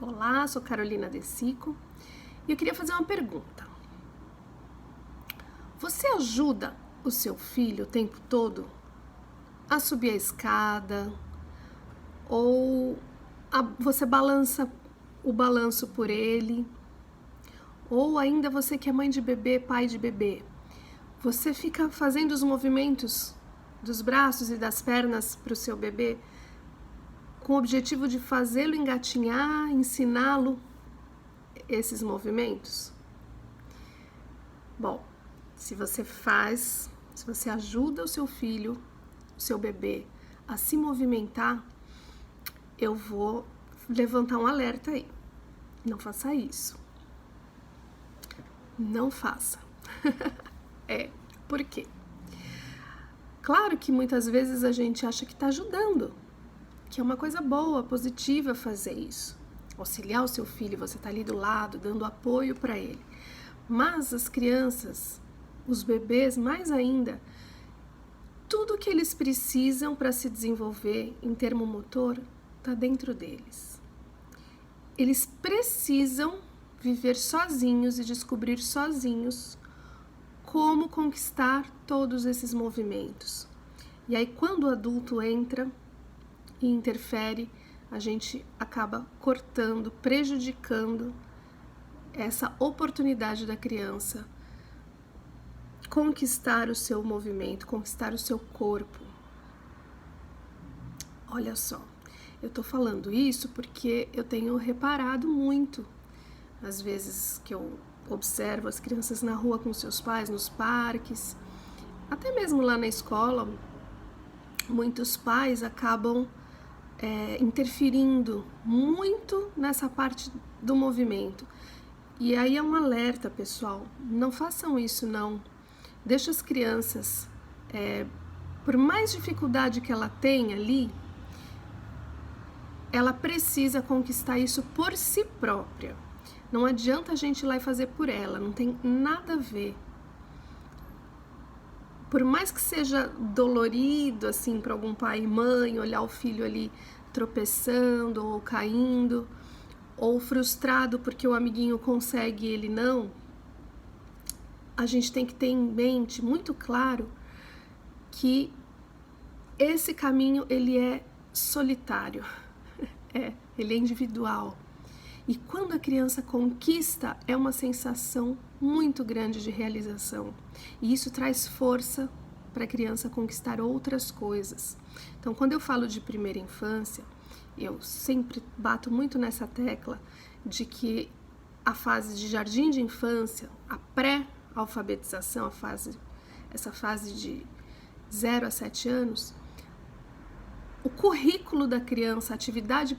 Olá, sou Carolina Desico e eu queria fazer uma pergunta. Você ajuda o seu filho o tempo todo a subir a escada ou você balança o balanço por ele? Ou ainda você que é mãe de bebê, pai de bebê, você fica fazendo os movimentos dos braços e das pernas para o seu bebê com o objetivo de fazê-lo engatinhar, ensiná-lo esses movimentos? Bom, se você ajuda o seu filho, o seu bebê a se movimentar, eu vou levantar um alerta aí. Não faça isso. Não faça. Por quê? Claro que muitas vezes a gente acha que está ajudando, que é uma coisa boa, positiva fazer isso. Auxiliar o seu filho, você está ali do lado, dando apoio para ele. Mas as crianças, os bebês mais ainda, tudo que eles precisam para se desenvolver em termo motor está dentro deles. Eles precisam viver sozinhos e descobrir sozinhos como conquistar todos esses movimentos. E aí quando o adulto entra e interfere, a gente acaba cortando, prejudicando essa oportunidade da criança conquistar o seu movimento, conquistar o seu corpo. Olha só, eu tô falando isso porque eu tenho reparado muito, às vezes que eu observo as crianças na rua com seus pais, nos parques, até mesmo lá na escola, muitos pais acabam interferindo muito nessa parte do movimento. E aí é um alerta, pessoal, não façam isso não. Deixa as crianças, por mais dificuldade que ela tenha ali, ela precisa conquistar isso por si própria. Não adianta a gente ir lá e fazer por ela, não tem nada a ver. Por mais que seja dolorido assim para algum pai e mãe olhar o filho ali tropeçando ou caindo, ou frustrado porque o amiguinho consegue e ele não, a gente tem que ter em mente muito claro que esse caminho ele é solitário, ele é individual. E quando a criança conquista, é uma sensação muito grande de realização. E isso traz força para a criança conquistar outras coisas. Então, quando eu falo de primeira infância, eu sempre bato muito nessa tecla de que a fase de jardim de infância, a pré-alfabetização, essa fase de 0 a 7 anos, o currículo da criança, a atividade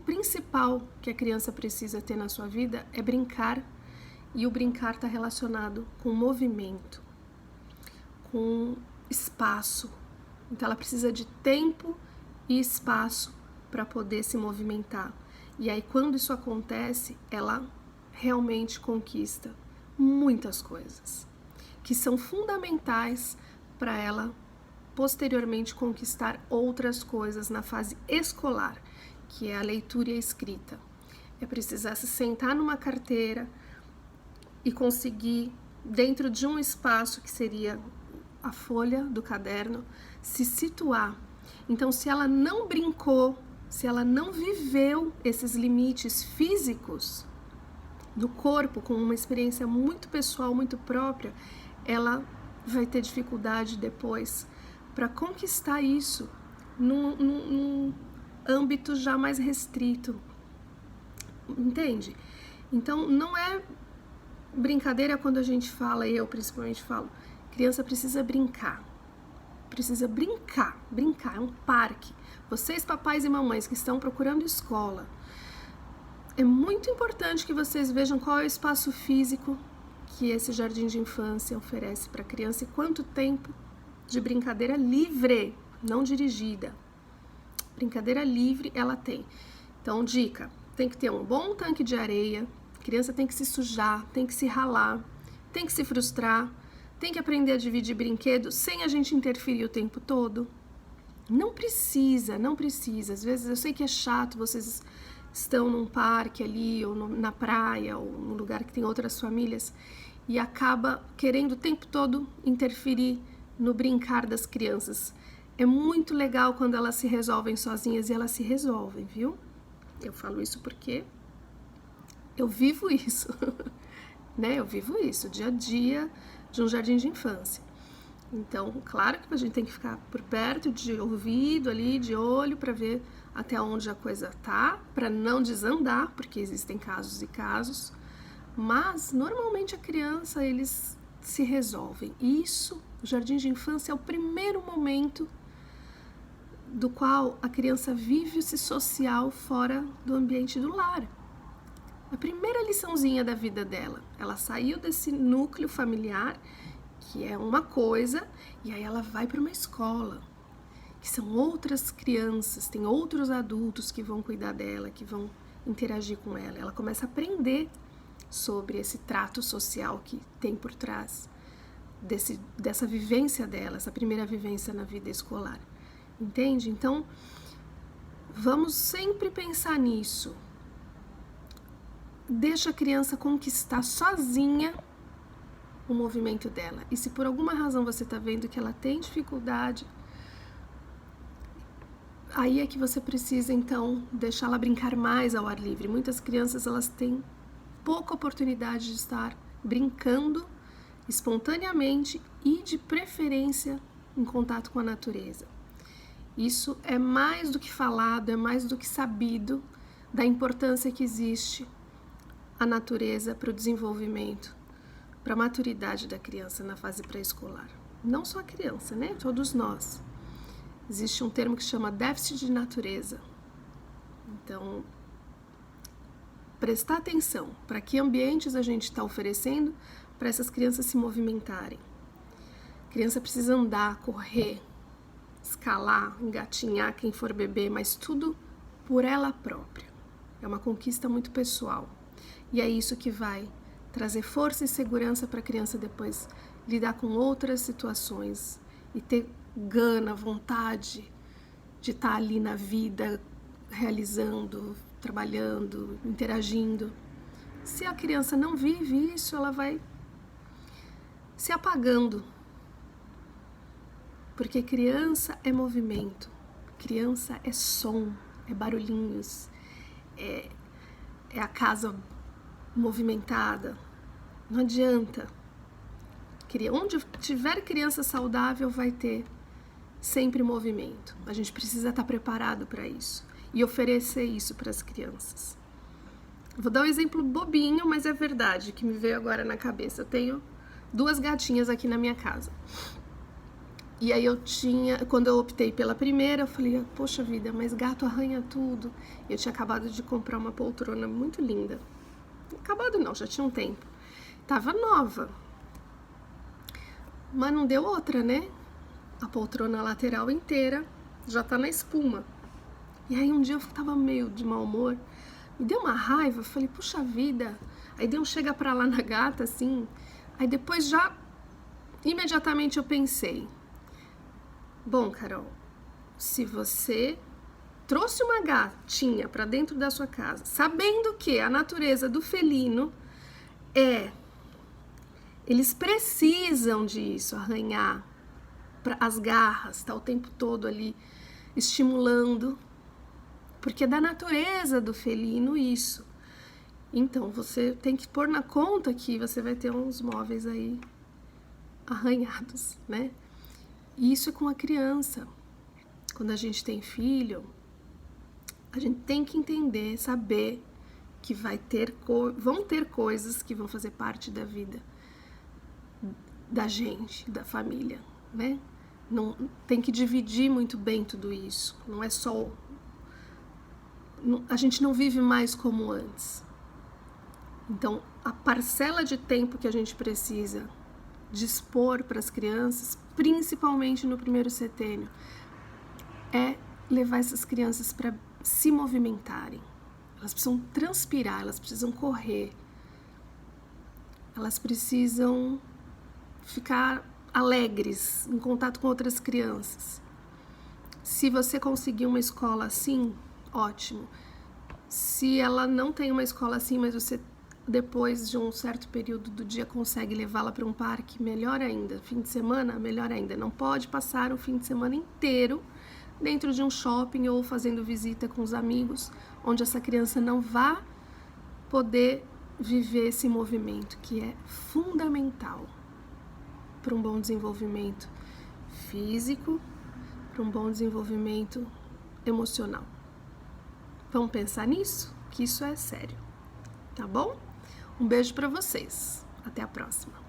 principal que a criança precisa ter na sua vida é brincar, e o brincar está relacionado com movimento, com espaço. Então ela precisa de tempo e espaço para poder se movimentar. E aí quando isso acontece, ela realmente conquista muitas coisas que são fundamentais para ela posteriormente conquistar outras coisas na fase escolar, que é a leitura e a escrita. É precisar se sentar numa carteira e conseguir, dentro de um espaço que seria a folha do caderno, se situar. Então, se ela não brincou, se ela não viveu esses limites físicos do corpo, com uma experiência muito pessoal, muito própria, ela vai ter dificuldade depois para conquistar isso num âmbito já mais restrito, entende? Então não é brincadeira quando a gente fala, eu principalmente falo, criança precisa brincar, brincar, é um parque. Vocês papais e mamães que estão procurando escola, é muito importante que vocês vejam qual é o espaço físico que esse jardim de infância oferece para a criança e quanto tempo de brincadeira livre, não dirigida. Brincadeira livre ela tem. Então, dica, tem que ter um bom tanque de areia, a criança tem que se sujar, tem que se ralar, tem que se frustrar, tem que aprender a dividir brinquedos sem a gente interferir o tempo todo. Não precisa. Às vezes eu sei que é chato vocês estão num parque ali, ou na praia, ou num lugar que tem outras famílias, e acaba querendo o tempo todo interferir no brincar das crianças. É muito legal quando elas se resolvem sozinhas, e elas se resolvem, viu? Eu falo isso porque eu vivo isso, né? Eu vivo isso, dia a dia de um jardim de infância. Então, claro que a gente tem que ficar por perto, de ouvido ali, de olho, para ver até onde a coisa tá, para não desandar, porque existem casos e casos. Mas, normalmente, a criança, eles se resolvem. Isso, o jardim de infância é o primeiro momento do qual a criança vive-se social fora do ambiente do lar. A primeira liçãozinha da vida dela. Ela saiu desse núcleo familiar, que é uma coisa, e aí ela vai para uma escola, que são outras crianças, tem outros adultos que vão cuidar dela, que vão interagir com ela. Ela começa a aprender sobre esse trato social que tem por trás dessa vivência dela, essa primeira vivência na vida escolar. Entende? Então, vamos sempre pensar nisso. Deixa a criança conquistar sozinha o movimento dela. E se por alguma razão você está vendo que ela tem dificuldade, aí é que você precisa, então, deixá-la brincar mais ao ar livre. Muitas crianças, elas têm pouca oportunidade de estar brincando espontaneamente e, de preferência, em contato com a natureza. Isso é mais do que falado, é mais do que sabido da importância que existe a natureza para o desenvolvimento, para a maturidade da criança na fase pré-escolar. Não só a criança, né? Todos nós. Existe um termo que chama déficit de natureza. Então, prestar atenção para que ambientes a gente está oferecendo para essas crianças se movimentarem. A criança precisa andar, correr, escalar, engatinhar, quem for bebê, mas tudo por ela própria. É uma conquista muito pessoal. E é isso que vai trazer força e segurança para a criança depois lidar com outras situações e ter gana, vontade de estar ali na vida, realizando, trabalhando, interagindo. Se a criança não vive isso, ela vai se apagando. Porque criança é movimento, criança é som, é barulhinhos, é a casa movimentada. Não adianta. Onde tiver criança saudável, vai ter sempre movimento. A gente precisa estar preparado para isso e oferecer isso para as crianças. Vou dar um exemplo bobinho, mas é verdade, que me veio agora na cabeça. Eu tenho 2 gatinhas aqui na minha casa. E aí quando eu optei pela primeira, eu falei, poxa vida, mas gato arranha tudo. Eu tinha acabado de comprar uma poltrona muito linda. Acabado não, já tinha um tempo. Tava nova. Mas não deu outra, né? A poltrona lateral inteira já tá na espuma. E aí um dia eu tava meio de mau humor. Me deu uma raiva, eu falei, puxa vida. Aí deu um chega pra lá na gata, assim. Aí depois imediatamente eu pensei, bom, Carol, se você trouxe uma gatinha para dentro da sua casa, sabendo que a natureza do felino eles precisam disso, arranhar, as garras, tá o tempo todo ali estimulando, porque é da natureza do felino isso. Então você tem que pôr na conta que você vai ter uns móveis aí arranhados, né? E isso é com a criança. Quando a gente tem filho, a gente tem que entender, saber que vão ter coisas que vão fazer parte da vida da gente, da família, né? Não, tem que dividir muito bem tudo isso. Não é só... a gente não vive mais como antes. Então, a parcela de tempo que a gente precisa dispor para as crianças, principalmente no primeiro setênio, é levar essas crianças para se movimentarem. Elas precisam transpirar, elas precisam correr, elas precisam ficar alegres, em contato com outras crianças. Se você conseguir uma escola assim, ótimo. Se ela não tem uma escola assim, mas você depois de um certo período do dia consegue levá-la para um parque, melhor ainda. Fim de semana, melhor ainda. Não pode passar o fim de semana inteiro dentro de um shopping ou fazendo visita com os amigos, onde essa criança não vá poder viver esse movimento que é fundamental para um bom desenvolvimento físico, para um bom desenvolvimento emocional. Vamos pensar nisso? Que isso é sério, tá bom? Um beijo para vocês. Até a próxima.